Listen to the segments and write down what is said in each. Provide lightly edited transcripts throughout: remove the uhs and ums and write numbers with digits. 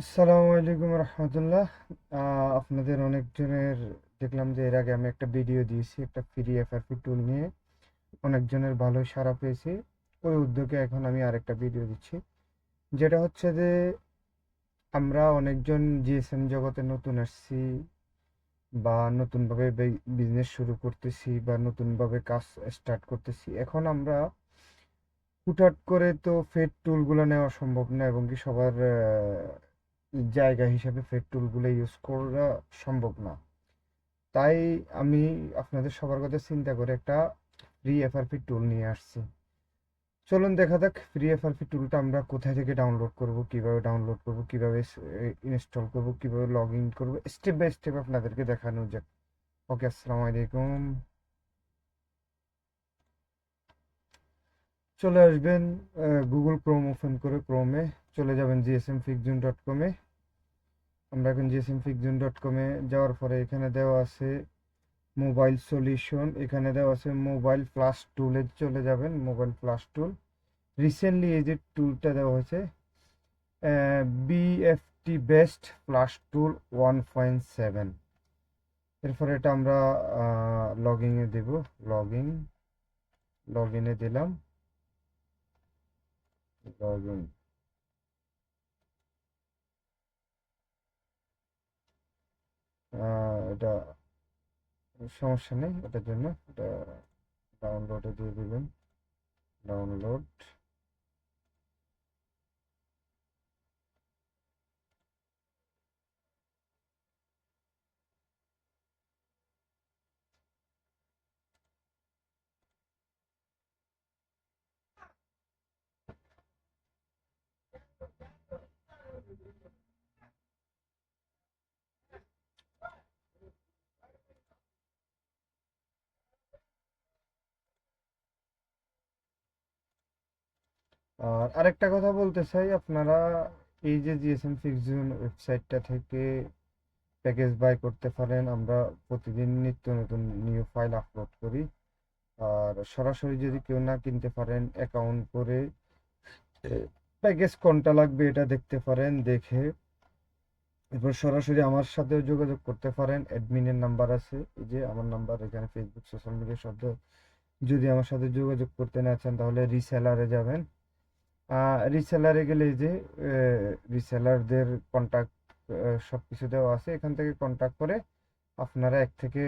আসসালামু আলাইকুম রহমতুল্লাহ। আপনাদের অনেকজনের দেখলাম যে এর আগে আমি একটা ভিডিও দিয়েছি একটা ফ্রি এফআরপি টুল নিয়ে, অনেকজনের ভালো সাড়া পেয়েছি। ওই উদ্যোগে এখন আমি আরেকটা ভিডিও দিচ্ছি, যেটা হচ্ছে যে আমরা অনেকজন জিএসএম জগতে নতুন আসছি বা নতুনভাবে বিজনেস শুরু করতেছি বা নতুনভাবে কাজ স্টার্ট করতেছি। এখন আমরা হুটহাট করে তো ফেড টুলগুলো নেওয়া সম্ভব না, এবং কি সবার জায়গা হিসাবে ফেড টুলগুলো ইউজ করা সম্ভব না। তাই আমি আপনাদের সবার কথা চিন্তা করে একটা ফ্রি এফআরপি টুল নিয়ে আসছি। চলুন দেখা যাক ফ্রি এফআরপি টুলটা আমরা কোথায় থেকে ডাউনলোড করব, কিভাবে ইনস্টল করব, কিভাবে লগ ইন করব, স্টেপ বাই স্টেপ আপনাদেরকে দেখানো যাক। ওকে, আসসালামু আলাইকুম। চলে আসবেন গুগল ক্রোম ওপেন করে, ক্রোমে চলে যাবেন gsmfixzone.com-এ। আমরা এখন gsmfixzone.com-এ যাওয়ার পরে এখানে দেওয়া আছে মোবাইল সলিউশন, এখানে দেওয়া আছে মোবাইল প্লাস টুলে চলে যাবেন। মোবাইল প্লাস টুল রিসেন্টলি এই যে টুলটা দেওয়া হয়েছে, বিএফটি বেস্ট প্লাস টুল 1.7। এরপরে এটা আমরা লগ ইনে দেব। লগ ইন, লগ ইনে দিলাম। লগ ইন, এটা সমস্যা নেই, এটার জন্য এটা ডাউনলোডে দিয়ে দিবেন। ডাউনলোড। আর আরেকটা কথা বলতে চাই, আপনারা এই যে জিএসএম ফিক্স জোন ওয়েবসাইটটা থেকে প্যাকেজ বাই করতে পারেন। আমরা প্রতিদিন নিত্য নতুন নিউ ফাইল আপলোড করি। আর সরাসরি যদি কেউ না কিনতে পারেন, অ্যাকাউন্ট করে প্যাকেজ কোনটা লাগবে এটা দেখতে পারেন। দেখে এরপর সরাসরি আমার সাথেও যোগাযোগ করতে পারেন। অ্যাডমিনের নাম্বার আছে, এই যে আমার নাম্বার, এখানে ফেসবুক সোশ্যাল মিডিয়া সব। যদি আমার সাথে যোগাযোগ করতে না চান তাহলে রিসেলারে যাবেন। রিসেলারে গেলে এই যে রিসেলারদের কন্ট্যাক্ট সব কিছু দেওয়া আছে, এখান থেকে কন্ট্যাক্ট করে আপনারা 1 থেকে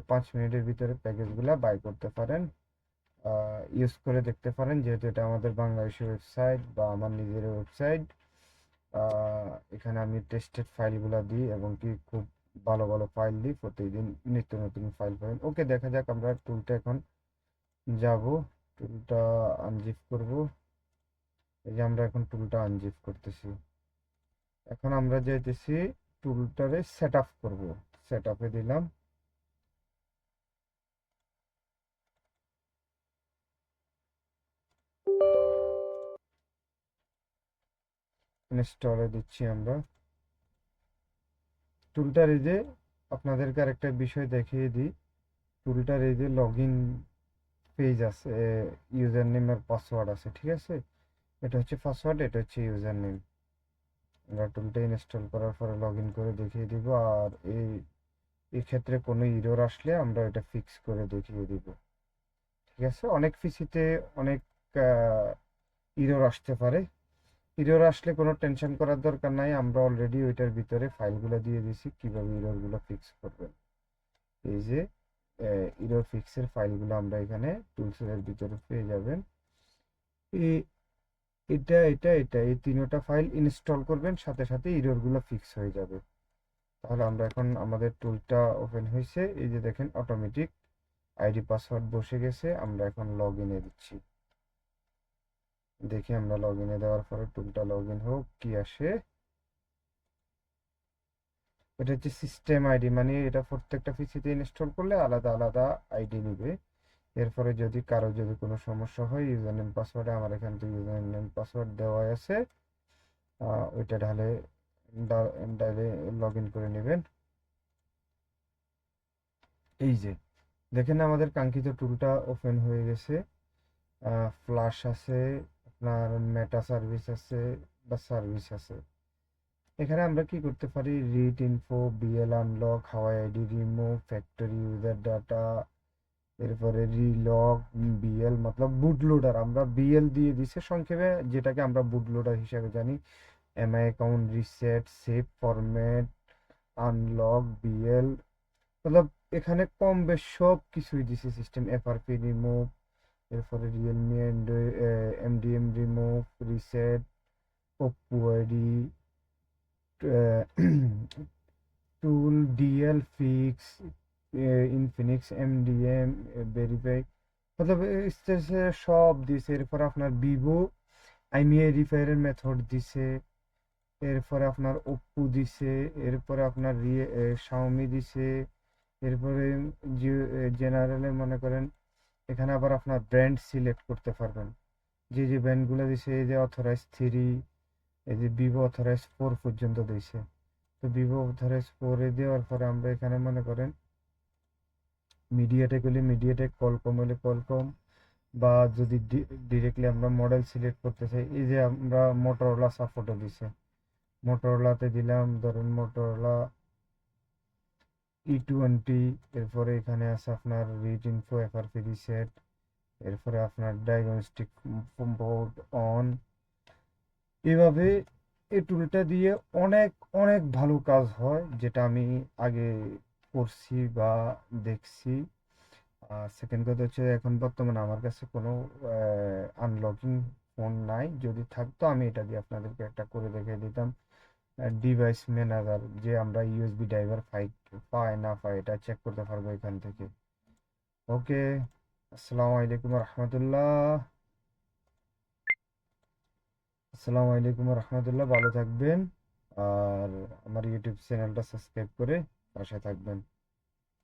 5 মিনিটের ভিতরে প্যাকেজগুলো বাই করতে পারেন, ইউজ করে দেখতে পারেন। যেহেতু এটা আমাদের বাংলাদেশের ওয়েবসাইট বা আমার নিজের ওয়েবসাইট, এখানে আমি টেস্টেড ফাইলগুলো দিই এবং কি খুব ভালো ভালো ফাইল দিই। প্রতিদিন নিত্য নতুন ফাইল পাবেন। ওকে, দেখা যাক আমরা টুলটা এখন যাব, টুলটা আনজিপ করব। এই যে আমরা এখন টুলটা আনজিপ করতেছি। এখন আমরা যাইতেছি টুলটারে সেট আপ করবো। সেট আপে দিলাম। ইনস্টলে দিচ্ছি আমরা টুলটার। এই যে আপনাদেরকে আরেকটা বিষয় দেখিয়ে দিই, টুলটার এই যে লগ ইন পেজ আছে, ইউজার নেম আর পাসওয়ার্ড আছে, ঠিক আছে? এটা হচ্ছে পাসওয়ার্ড, এটা হচ্ছে ইউজার নেম। আমরা টুলটা ইনস্টল করার পরে লগ ইন করে দেখিয়ে দিব। আর এই ক্ষেত্রে কোনো ইরর আসলে আমরা এটা ফিক্স করে দেখিয়ে দিব। ঠিক আছে, অনেক পিসিতে অনেক ইরর আসতে পারে। ইরর আসলে কোনো টেনশন করার দরকার নাই, আমরা অলরেডি ওইটার ভিতরে ফাইলগুলো দিয়ে দিয়েছি কিভাবে ইররগুলো ফিক্স করবেন। এই যে ইরর ফিক্সের ফাইলগুলো আমরা এখানে টুলসের ভিতরে পেয়ে যাবেন। এই এটা এই তিনটা ফাইল ইনস্টল করবেন, সাথে সাথে ইররগুলো ফিক্স হয়ে যাবে। তাহলে আমরা এখন আমাদের টুলটা ওপেন হয়েছে, এই যে দেখেন অটোমেটিক আইডি পাসওয়ার্ড বসে গেছে। আমরা এখন লগ ইনে দিচ্ছি। দেখি আমরা লগ ইনে দেওয়ার পরে টুলটা লগ ইন হোক, কি আসে। এটা হচ্ছে সিস্টেম আইডি, মানে এটা প্রত্যেকটা পিসিতে ইনস্টল করলে আলাদা আলাদা আইডি নিবে। এরপরে যদি কারো কোনো সমস্যা হয়, ইউজার নেম পাসওয়ার্ডে, আমার এখান থেকে ইউজার নেম পাসওয়ার্ড দেওয়া আছে, ওইটা ঢালে ডাইলে লগ ইন করে নেবেন। এই যে দেখেন আমাদের কাঙ্ক্ষিত টুলটা ওপেন হয়ে গেছে। ফ্লাশ আছে, আপনার মেটা সার্ভিস আছে বা সার্ভিস আছে। এখানে আমরা কি করতে পারি, read info, BL unlock, Huawei ID remove, factory user data, এরপরে রিলগ, বিএল মতলব বুট লোডার, আমরা বিএল দিয়ে দিছে সংক্ষেপে, যেটাকে আমরা বুট লোডার হিসাবে জানি। MI account reset, safe format, unlock, BL মতলব এখানে কম বেশ সব কিছুই দিছে সিস্টেম। এফআরপি রিমুভ, এরপরে Realme MDM remove, reset, Oppo ID, tool, DL fix, Infinix MDM verify, মতলব ইস तरह से সব দিছে। এরপর আপনার ভিভো আইমিআই রিফায়ারের মেথড দিছে, এরপরে আপনার ওপ্পো দিছে, এরপরে আপনার শাওমি দিছে, এরপরে জেনারেলে মনে করেন এখানে আবার আপনার ব্র্যান্ড সিলেক্ট করতে পারবেন, যে যে ব্র্যান্ডগুলো দিছে, এই যে অথরাইজ 3, এই যে ভিভো অথরাইজ 4 পর্যন্ত দিছে। তো ভিভো অথরাইজ 4 এ দেওয়ার পরে আমরা এখানে মনে করেন মিডিয়াটেক হলে মিডিয়াটেক, কলকম হলে কলকম, বা যদি ডিরেক্টলি আমরা মডেল সিলেক্ট করতে চাই, এই যে আমরা মোটরোলা সাপোর্টও দিছে, মোটরোলাতে দিলাম ধরেন মোটরোলা E20। এরপরে এখানে আছে আপনার রিড ইনফো, এফআরপি রিসেট, এরপরে আপনার ডায়াগনস্টিক বোর্ড অন। এভাবে এই টুলটা দিয়ে অনেক অনেক ভালো কাজ হয়, যেটা আমি আগে করছি বা দেখছি। আর সেকেন্ড কথা হচ্ছে, এখন বর্তমানে আমার কাছে কোনো আনলকিং ফোন নাই, যদি থাকতো আমি এটা দিয়ে আপনাদেরকে একটা করে দেখিয়ে দিতাম। ডিভাইস ম্যানেজার, যে আমরা ইউএসবি ড্রাইভার পাই না পাই এটা চেক করতে পারবো এখান থেকে। ওকে, আসসালামু আলাইকুম রহমতুল্লাহ। আসসালামু আলাইকুম রহমতুল্লাহ, ভালো থাকবেন। আর আমার ইউটিউব চ্যানেলটা সাবস্ক্রাইব করে পাশে থাকবেন।